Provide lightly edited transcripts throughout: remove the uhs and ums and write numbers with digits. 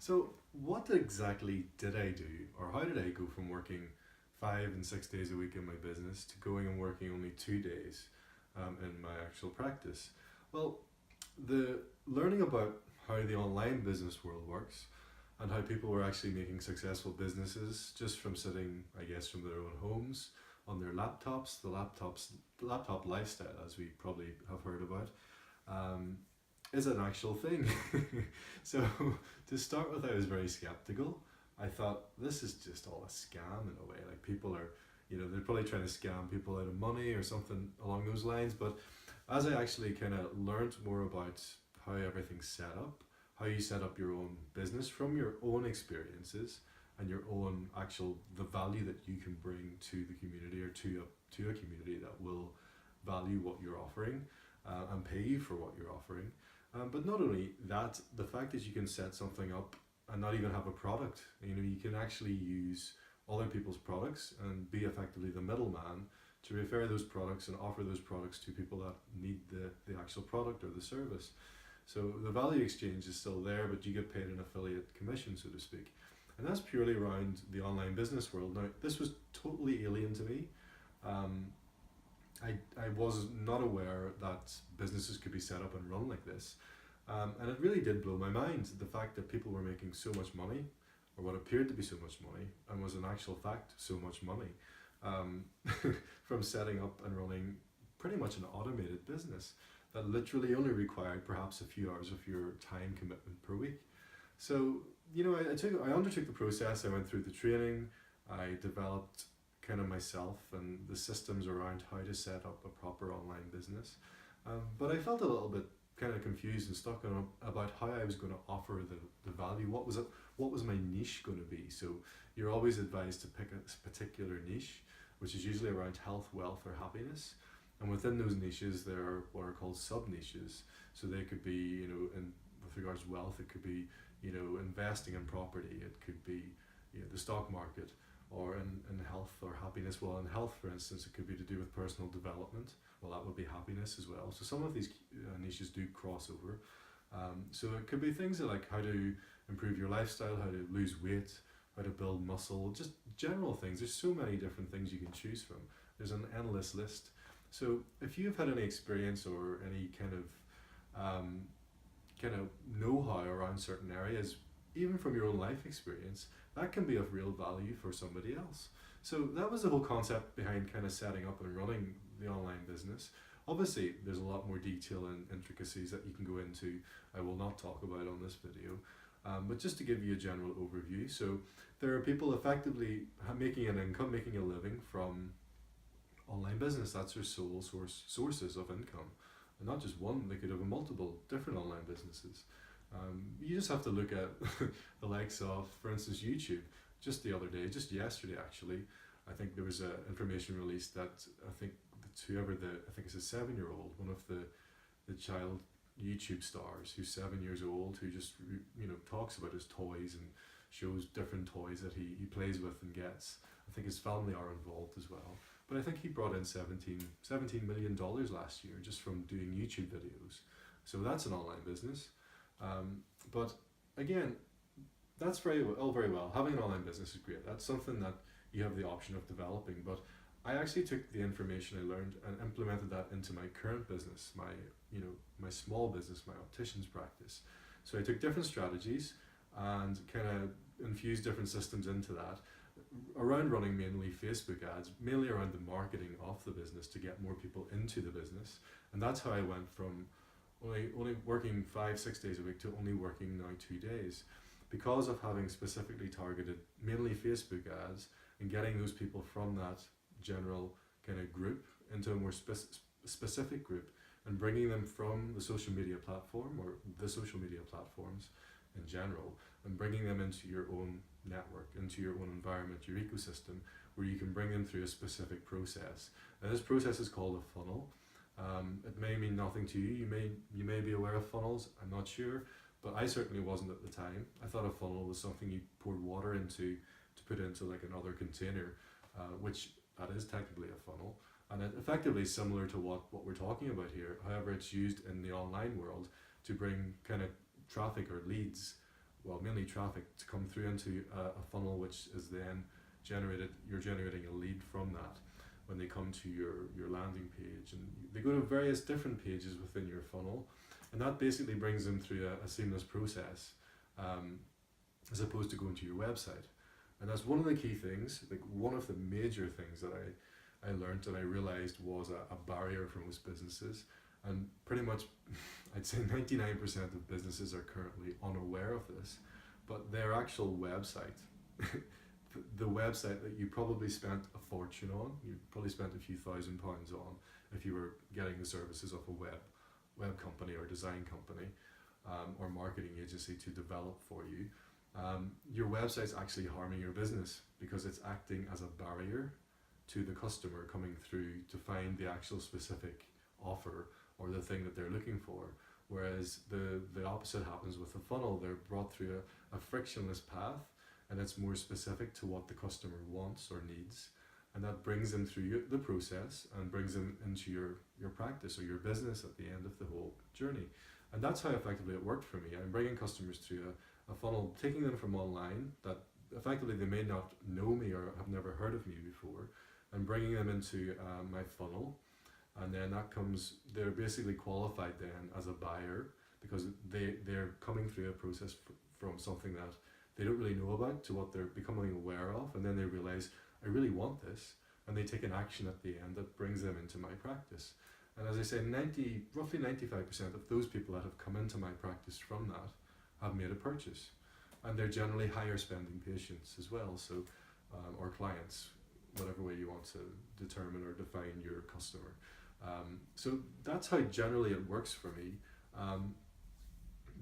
So, what exactly did I do, or how did I go from working 5 and 6 days a week in my business to going and working only 2 days in my actual practice? Well, the learning about how the online business world works and how people were actually making successful businesses just from sitting, I guess, from their own homes on their laptops, the laptop lifestyle, as we probably have heard about. Um, is an actual thing. So to start with, I was very skeptical. I thought this is just all a scam in a way. Like people are, they're probably trying to scam people out of money or something along those lines. But as I actually kind of learned more about how everything's set up, how you set up your own business from your own experiences and your own actual the value that you can bring to the community or to a community that will value what you're offering and pay you for what you're offering. But not only that, the fact that you can set something up and not even have a product, you can actually use other people's products and be effectively the middleman to refer those products and offer those products to people that need the actual product or the service. So the value exchange is still there, but you get paid an affiliate commission, so to speak. And that's purely around the online business world. Now, this was totally alien to me. Um, I was not aware that businesses could be set up and run like this. And it really did blow my mind, the fact that people were making so much money, or what appeared to be so much money, and was in actual fact so much money, um, from setting up and running pretty much an automated business that literally only required perhaps a few hours of your time commitment per week. So, I undertook the process, I went through the training, I developed kind of myself and the systems around how to set up a proper online business. But I felt a little bit kind of confused and stuck on about how I was going to offer the value. What was it? What was my niche going to be? So you're always advised to pick a particular niche, which is usually around health, wealth, or happiness. And within those niches, there are what are called sub niches. So they could be, in with regards to wealth, it could be, investing in property. It could be, the stock market, or in health or happiness. Well, in health, for instance, it could be to do with personal development. Well, that would be happiness as well. So some of these niches do cross over. So it could be things like how to improve your lifestyle, how to lose weight, how to build muscle, just general things. There's so many different things you can choose from. There's an endless list. So if you've had any experience or any kind of know-how around certain areas, even from your own life experience, that can be of real value for somebody else. So that was the whole concept behind kind of setting up and running the online business. Obviously, there's a lot more detail and intricacies that you can go into. I will not talk about on this video, but just to give you a general overview. So there are people effectively making an income, making a living from online business. That's their sole sources of income, and not just one. They could have multiple different online businesses. You just have to look at the likes of, for instance, YouTube. Just the other day, just yesterday actually, I think there was information released that I think I think it's a 7-year-old, one of the child YouTube stars who's 7 years old, who just talks about his toys and shows different toys that he plays with and gets. I think his family are involved as well. But I think he brought in $17 million last year just from doing YouTube videos. So that's an online business. But again, that's all very well. Having an online business is great. That's something that you have the option of developing. But I actually took the information I learned and implemented that into my current business, my small business, my optician's practice. So I took different strategies and kind of infused different systems into that around running mainly Facebook ads, mainly around the marketing of the business to get more people into the business. And that's how I went from only working 5-6 days a week to only working now 2 days, because of having specifically targeted mainly Facebook ads and getting those people from that general kind of group into a more specific group and bringing them from the social media platform or the social media platforms in general and bringing them into your own network, into your own environment, your ecosystem, where you can bring them through a specific process. Now this process is called a funnel. It may mean nothing to you. You may be aware of funnels. I'm not sure, but I certainly wasn't at the time. I thought a funnel was something you poured water into to put into like another container, which that is technically a funnel, and it effectively is similar to what we're talking about here. However, it's used in the online world to bring kind of traffic or leads well, mainly traffic to come through into a funnel, which is then you're generating a lead from that when they come to your landing page, and they go to various different pages within your funnel, and that basically brings them through a seamless process, as opposed to going to your website. And that's one of the key things, like one of the major things that I learned and I realized was a barrier for most businesses. And pretty much, I'd say 99% of businesses are currently unaware of this, but their actual website, the website that you probably spent a fortune on, you probably spent a few £1,000s on if you were getting the services of a web company or design company, or marketing agency to develop for you. Your website's actually harming your business because it's acting as a barrier to the customer coming through to find the actual specific offer or the thing that they're looking for. Whereas the opposite happens with the funnel. They're brought through a frictionless path, and it's more specific to what the customer wants or needs, and that brings them through the process and brings them into your practice or your business at the end of the whole journey. And that's how effectively it worked for me. I'm bringing customers through a funnel, taking them from online that effectively they may not know me or have never heard of me before, and bringing them into my funnel. And then they're basically qualified then as a buyer because they're coming through a process from something that they don't really know about to what they're becoming aware of, and then they realize, I really want this, and they take an action at the end that brings them into my practice. And as I say, roughly 95% of those people that have come into my practice from that have made a purchase, and they're generally higher spending patients as well, so or clients, whatever way you want to determine or define your customer. So that's how generally it works for me.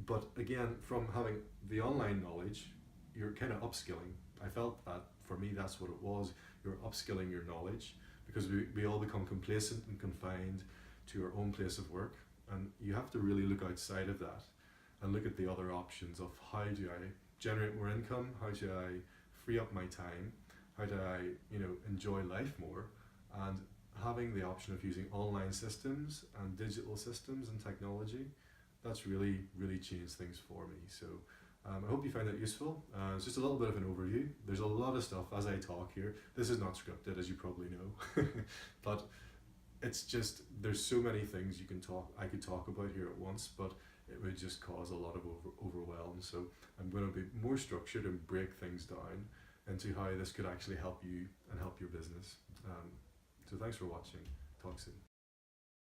But again, from having the online knowledge, you're kind of upskilling. I felt that for me, that's what it was. You're upskilling your knowledge because we all become complacent and confined to our own place of work, and you have to really look outside of that and look at the other options of how do I generate more income, how do I free up my time, how do I enjoy life more, and having the option of using online systems and digital systems and technology, that's really changed things for me. So I hope you find that useful. It's just a little bit of an overview. There's a lot of stuff as I talk here. This is not scripted, as you probably know, but it's just, there's so many things I could talk about here at once, but it would just cause a lot of overwhelm. So I'm going to be more structured and break things down into how this could actually help you and help your business. So thanks for watching. Talk soon.